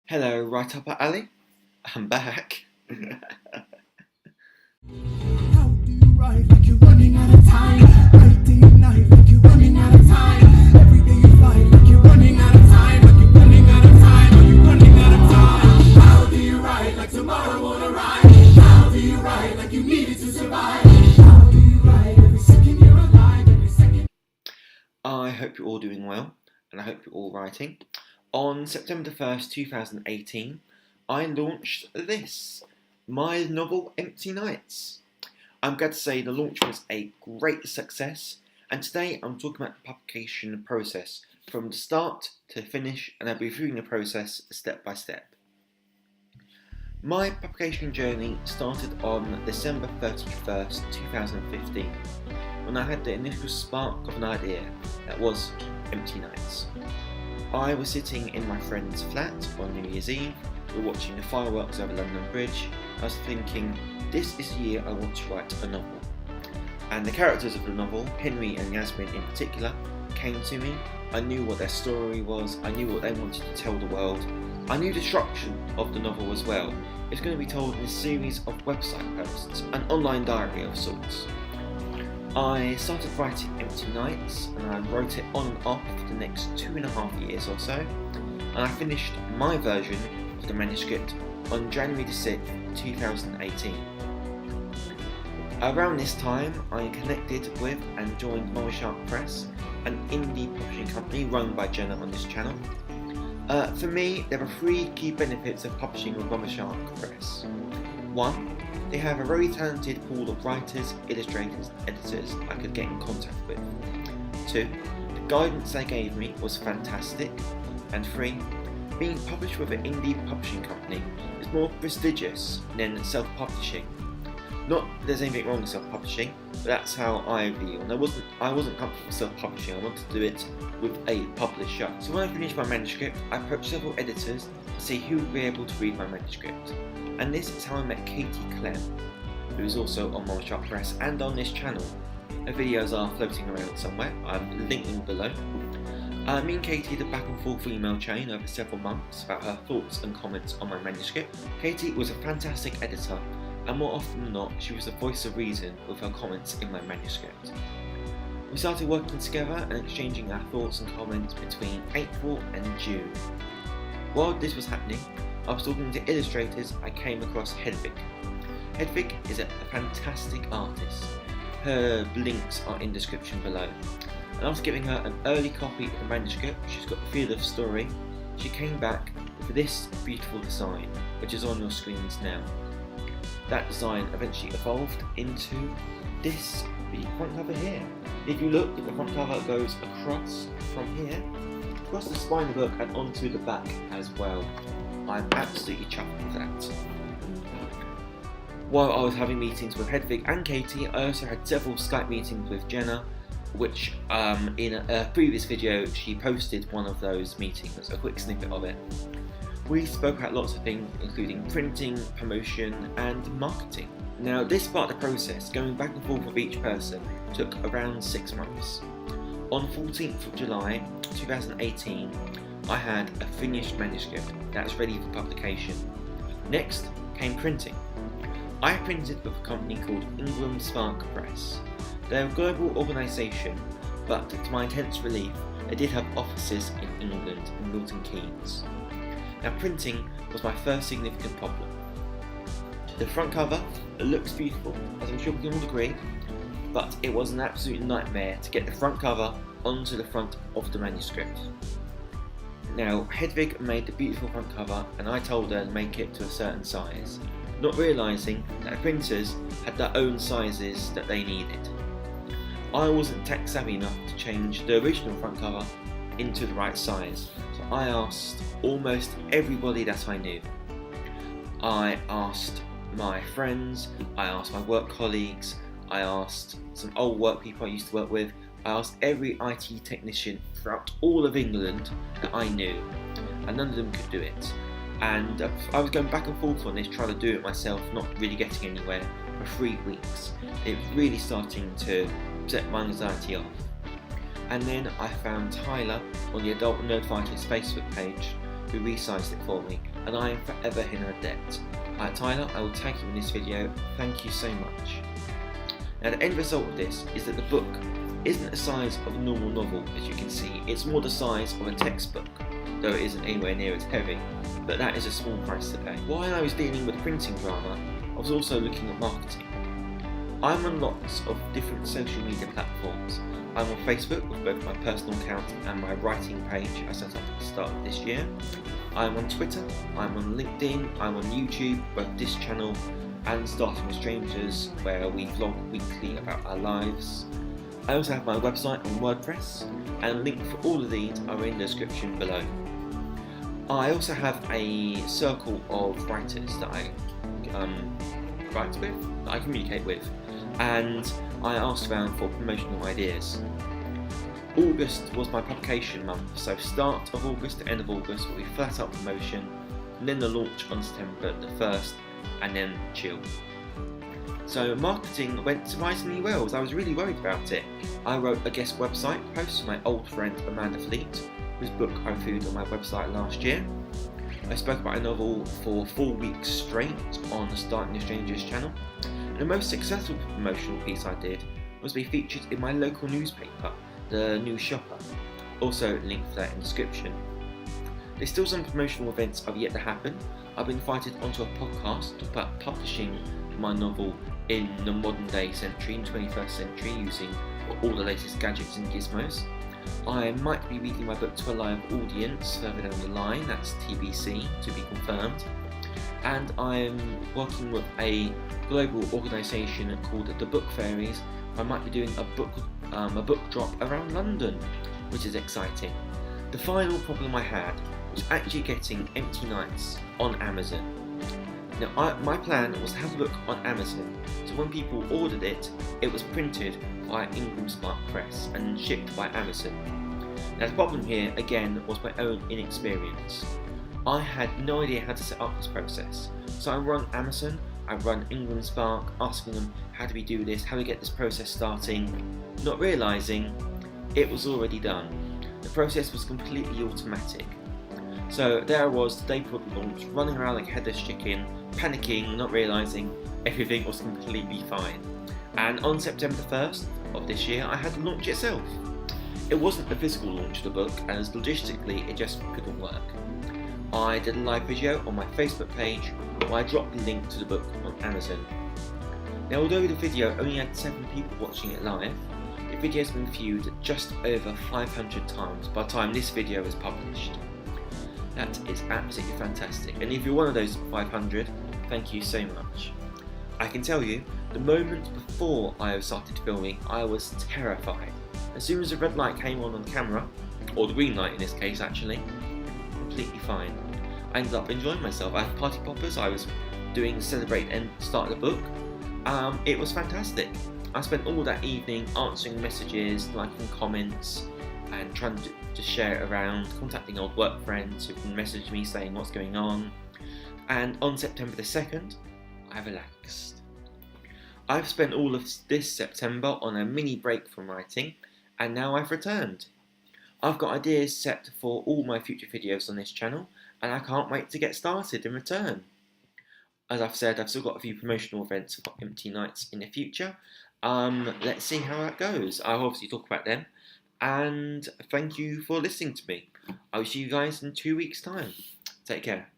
Hello, Right Up at Ali. I'm back. How do you ride like you're running out of time? Night day and night like you're running out of time. Every day you fight like you're running out of time. Like you're running out of time. Are you running out of time? How do you ride like tomorrow won't arrive? How do you ride like you needed to survive? How do you ride every second you're alive? Every second. I hope you're all doing well, and I hope you're all writing. On September 1st, 2018, I launched my novel Empty Nights. I'm glad to say the launch was a great success, and today I'm talking about the publication process from the start to finish, and I'll be reviewing the process step by step. My publication journey started on December 31st, 2015, when I had the initial spark of an idea that was Empty Nights. I was sitting in my friend's flat on New Year's Eve, we were watching the fireworks over London Bridge. I was thinking, this is the year I want to write a novel. And the characters of the novel, Henry and Yasmin in particular, came to me. I knew what their story was, I knew what they wanted to tell the world. I knew the structure of the novel as well. It's going to be told in a series of website posts, an online diary of sorts. I started writing Empty Nights, and I wrote it on and off for the next 2.5 years or so, and I finished my version of the manuscript on January the 6th, 2018. Around this time, I connected with and joined Mama Shark Press, an indie publishing company run by Jenna on this channel. For me, there are 3 key benefits of publishing with Mama Shark Press. 1. They have a very talented pool of writers, illustrators, editors I could get in contact with. 2. The guidance they gave me was fantastic. And 3. Being published with an indie publishing company is more prestigious than self-publishing. Not that there's anything wrong with self-publishing, but that's how I feel. And I wasn't comfortable with self-publishing. I wanted to do it with a publisher. So when I finished my manuscript, I approached several editors to see who would be able to read my manuscript. And this is how I met Katie Clem, who is also on Mama Shark Press and on this channel. Her videos are floating around somewhere, I'm linking below. Me and Katie had a back and forth email chain over several months about her thoughts and comments on my manuscript. Katie was a fantastic editor, and more often than not, she was the voice of reason with her comments in my manuscript. We started working together and exchanging our thoughts and comments between April and June. While this was happening, I was talking to illustrators. I came across Hedvig. Hedvig is a fantastic artist. Her links are in the description below. And after giving her an early copy of the manuscript, she's got the feel of the story, she came back with this beautiful design, which is on your screens now. That design eventually evolved into this front cover here. If you look, the front cover goes across from here, across the spine of the book and onto the back as well. I'm absolutely chuffed with that. While I was having meetings with Hedvig and Katie, I also had several Skype meetings with Jenna, which in a previous video she posted one of those meetings, a quick snippet of it. We spoke about lots of things, including printing, promotion and marketing. Now this part of the process, going back and forth with each person, took around 6 months. On 14th of July 2018, I had a finished manuscript that's ready for publication. Next came printing. I printed with a company called Ingram Spark Press. They're a global organisation, but to my intense relief, they did have offices in England, in Milton Keynes. Now printing was my first significant problem. The front cover, it looks beautiful, as I'm sure we can all agree, but it was an absolute nightmare to get the front cover onto the front of the manuscript. Now, Hedvig made the beautiful front cover and I told her to make it to a certain size, not realising that the printers had their own sizes that they needed. I wasn't tech savvy enough to change the original front cover into the right size, so I asked almost everybody that I knew. I asked my friends, I asked my work colleagues, I asked some old work people I used to work with, I asked every IT technician throughout all of England that I knew, and none of them could do it. And I was going back and forth on this, trying to do it myself, not really getting anywhere for 3 weeks. It was really starting to set my anxiety off. And then I found Tyler on the Adult Nerd Fighters Facebook page, who resized it for me, and I am forever in her debt. Tyler, I will tag you in this video. Thank you so much. Now the end result of this is that the book isn't the size of a normal novel, as you can see. It's more the size of a textbook, though it isn't anywhere near as heavy, but that is a small price to pay. While I was dealing with printing drama, I was also looking at marketing. I'm on lots of different social media platforms. I'm on Facebook with both my personal account and my writing page I set up at the start of this year. I'm on Twitter, I'm on LinkedIn, I'm on YouTube, both this channel and Starting with Strangers, where we vlog weekly about our lives. I also have my website on WordPress, and links for all of these are in the description below. I also have a circle of writers that I write with, that I communicate with, and I asked around for promotional ideas. August was my publication month, so start of August to end of August will be flat out promotion, and then the launch on September the 1st, and then chill. So marketing went surprisingly well, as I was really worried about it. I wrote a guest website post for my old friend Amanda Fleet, whose book I reviewed on my website last year. I spoke about a novel for 4 weeks straight on the Starting with Strangers channel. And the most successful promotional piece I did was be featured in my local newspaper, The New Shopper. Also linked for that in the description. There's still some promotional events that have yet to happen. I've been invited onto a podcast to talk about publishing my novel in the modern day century, in 21st century, using all the latest gadgets and gizmos. I might be reading my book to a live audience further down the line, that's TBC, to be confirmed. And I'm working with a global organisation called The Book Fairies. I might be doing a book drop around London, which is exciting. The final problem I had was actually getting Empty Nights on Amazon. Now, my plan was to have the book on Amazon, so when people ordered it, it was printed by Ingram Spark Press and shipped by Amazon. Now, the problem here, again, was my own inexperience. I had no idea how to set up this process, so I run Amazon, I run Ingram Spark, asking them how do we do this, how do we get this process starting, not realising it was already done. The process was completely automatic. So there I was, the day before the launch, running around like a headless chicken, panicking, not realising everything was completely fine. And on September 1st of this year, I had the launch itself. It wasn't the physical launch of the book, as logistically it just couldn't work. I did a live video on my Facebook page where I dropped the link to the book on Amazon. Now, although the video only had 7 people watching it live, the video has been viewed just over 500 times by the time this video is published. That is absolutely fantastic, and if you're one of those 500, thank you so much. I can tell you, the moment before I started filming, I was terrified. As soon as the red light came on camera, or the green light in this case actually, completely fine. I ended up enjoying myself. I had party poppers, I was doing celebrate and start of the book. It was fantastic. I spent all that evening answering messages, liking comments, and trying to share it around, contacting old work friends who can message me saying what's going on. And on September the 2nd, I relaxed. I've spent all of this September on a mini break from writing, and now I've returned. I've got ideas set for all my future videos on this channel, and I can't wait to get started and return. As I've said, I've still got a few promotional events for Empty Nights in the future. Let's see how that goes. I'll obviously talk about them. And thank you for listening to me. I'll see you guys in 2 weeks' time. Take care.